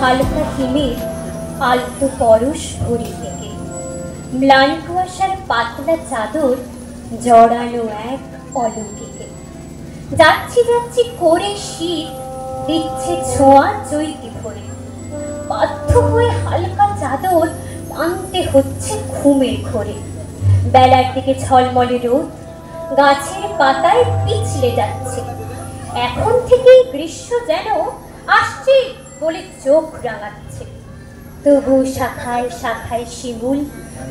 হালকা হিমের আলতো পরশ ঘড়ি থেকে, ম্লান কুয়াশার পাতলা চাদর জড়ানো এক অলৌকিকে। যাচ্ছি যাচ্ছি করে শীত দিচ্ছে ছোঁয়া চৈতি ভরে, বাধ্য হয়ে হালকা চাদর টানতে হচ্ছে ঘুমের ঘোরে। বেলার দিকে ঝলমলে রোদ গাছের পাতায় পিছলে যাচ্ছে, এখন থেকেই গ্রীষ্ম যেন আসছে বলে চোখ রাঙাচ্ছে। তবু শাখায় শাখায় শিমুল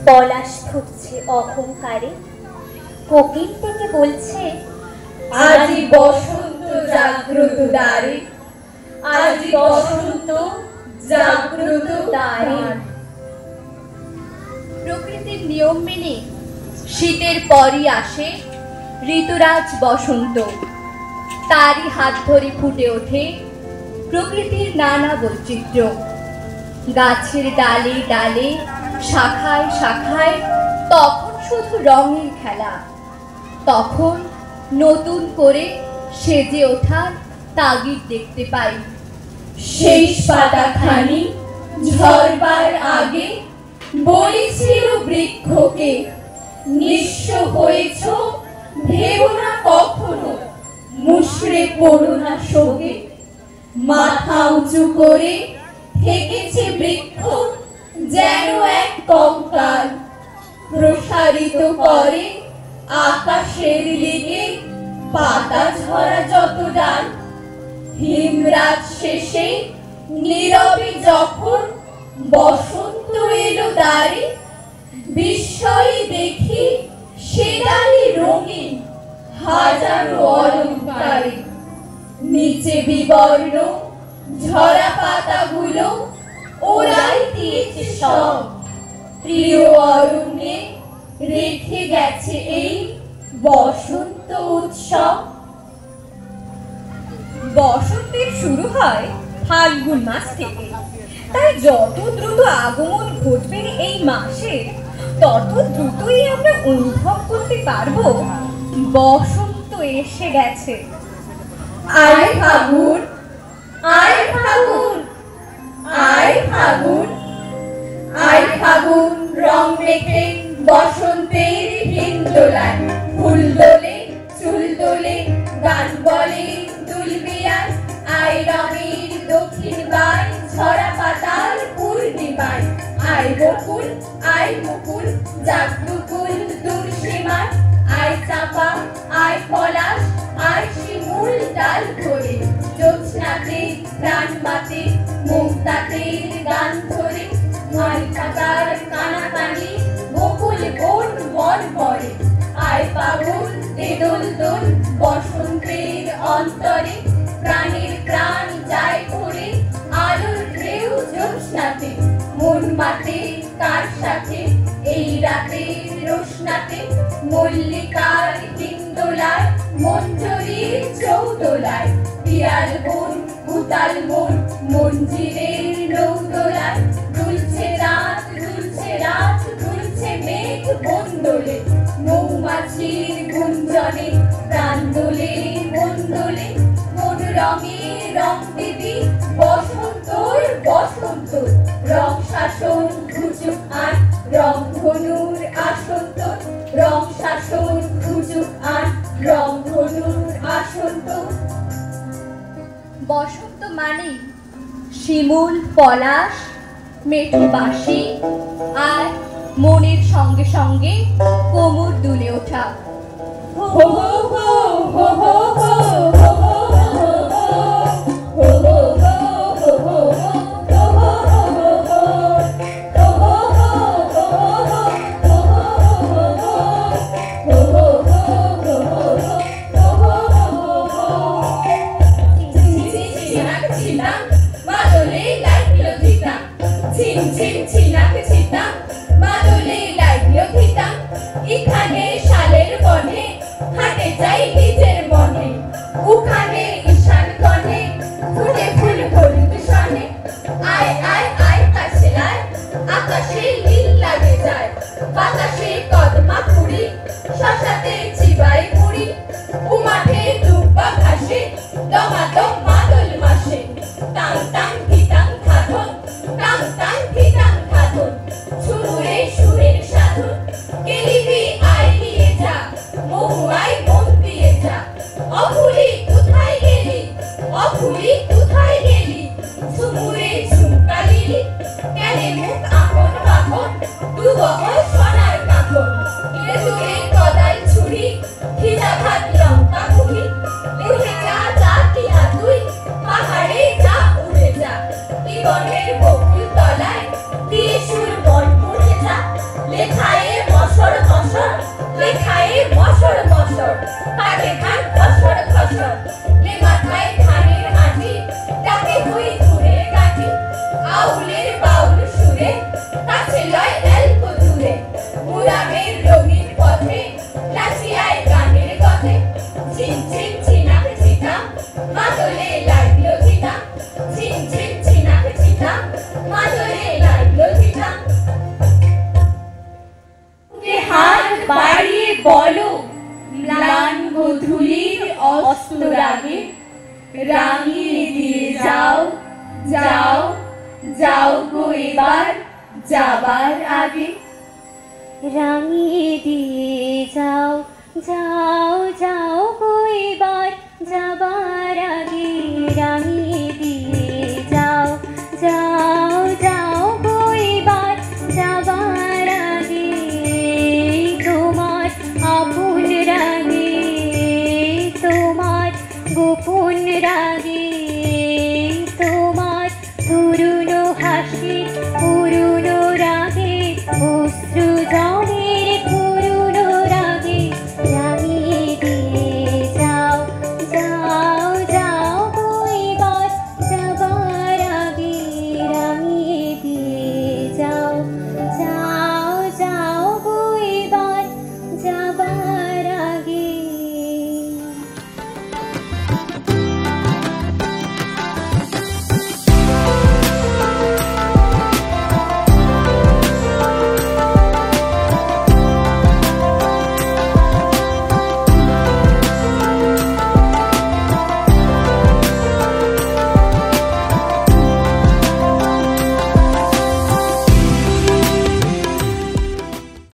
পলাশ ফুটছে অহংকারে, কোকিল থেকে বলছে আজি বসন্ত জাগ্রত দ্বারে, আজি বসন্ত জাগ্রত দ্বারে। প্রকৃতির নিয়ম মেনে শীতের পরই আসে ঋতুরাজ বসন্ত, তারই হাত ধরে ফুটে ওঠে প্রকৃতির নানা বৈচিত্র্য। গাছের ডালে ডালে শাখায় শাখায় তখন শুধু রঙের খেলা, তখন নতুন করে সেজে ওঠার তাগিদ দেখতে পাই। শেষ পাতাখানি ঝরবার আগে বলেছিল বৃক্ষকে, নিঃস্ব হয়েছ ভেবো না কখনো, মুষড়ে পড়ো না শোকে। মাথা উঁচু করে থেকেছে বৃক্ষ যেন এক কঙ্কাল, প্রসারিত করে আকাশের দিকে পাতা ঝরা যত ডাল। হিমরাত শেষে নীরবে যখন বসন্ত এলো দ্বারে, বিস্ময়ে দেখি সে ডালে রঙিন হাজারো অলংকারে। নিচে বিবর্ণ ঝরা পাতাগুলো ওরাই দিয়েছে সব, প্রিয় অরণ্যে রেখে গেছে এই বসন্ত উৎসব। বসন্তের শুরু হয় ফাল্গুন মাস থেকে, তাই যত দ্রুত আগমন ঘটবে এই মাসে, তত দ্রুতই আমরা অনুভব করতে পারবো বসন্ত এসে গেছে। আয় ফাগুন, আয় ফাগুন, আয় ফাগুন, আয় ফাগুন রং মেখে বসন্তের হিন্দোলায়। ফুল দোলে চুল দোলে গান বলে দুলবিয়ায়, আয় রঙের দক্ষিণ গায় ঝরা পাতার পূর্ণিমায়। আয় বকুল, আয় মুকুল যাক দুকুল দূর সীমায়, আয় চাপা, আয় পলাশ, আয় শিমুল ডাল ধরে। জ্যোৎস্নাতে প্রাণ বাতে মুক্তাতের গান ধরে, আয় পাতার কানাকানি বকুল বন মন ভরে। আয় পাগল দে দোল দোল বসন্তের অন্তরে, প্রাণের প্রাণ যায় ভরে আলোর ঢেউ জ্যোৎস্নাতে। মন মাতে কার সাথে এই রাতের রোশনাতে, মল্লিকার হিন্দোলায় মঞ্জরির চৌদোলায়। পিয়াল বন উতাল মন মঞ্জিরের নৌদোলায়, দুলছে রাত দুলছে রাত দুলছে মেঘ বন্দোলে। মৌমাছির গুঞ্জনে প্রাণ দোলে মন দোলে, কোন রঙে রং দিবি বসন্তর বসন্ত। রং শাসন ঘুচুক আর রং ধনুর আসন্ত, রং শাসন ঘুচুক আর রং ধনুর আসন্ত। বসন্ত মানে শিমুল পলাশ মেঠো বাঁশি আর মনের সঙ্গে সঙ্গে কোমর দুলে ওঠা। হো হো হো হো হো হো হো হো এখানে শালের বনে হাটে যাই নিজের মনে, ওখানে ঈশান কনে ফুটে ফুল হলুদ সনে। আয় আয় আয় কাছে আয়, আকাশে নীল লাগে যায়, বাতাসে কদমা ফুরি শশাতে চিবাই মুড়ি। উমাঠে দুব্বা ঘাসে দমাদম মাদল মাসে, টাং টাং ধিটাং ধাধন বহর সোনার কাপড়, ইঁদুরে কোদাল ছুরি, ভিজা ভাত লঙ্কা মুড়ি। উঠে যা যা টিয়া তুই, পাহাড়ে যা উড়ে যা, জীবনের বকুল তলায় দিয়ে সুর বন উঠে যা। লেখায়ে মশর মশর, লেখায়ে মশর মশর, পাটে ধান খসর খসর, লে মাথায় ধানের হাঁটি, তাকে হুই ধরে কাটি। আউলের বাউল সুরে, কাছে লয় অল্প দূরে, মুরামের রঙিন পথে, নাচিয়ায় গানের কথে। ঝিন ঝিন ঝিনাক ঝিনাক, মাদলে লাগলো ঝিনাক, ঝিন ঝিন ঝিনাক ঝিনাক, মাদলে লাগলো ঝিনাক। হাত বাড়িয়ে বলো, ম্লান গোধূলির অস্তরাগে, রাঙিয়ে দিয়ে যাও, যাও, যাও গো এবার যাবার আগে। রাঙিয়ে দিয়ে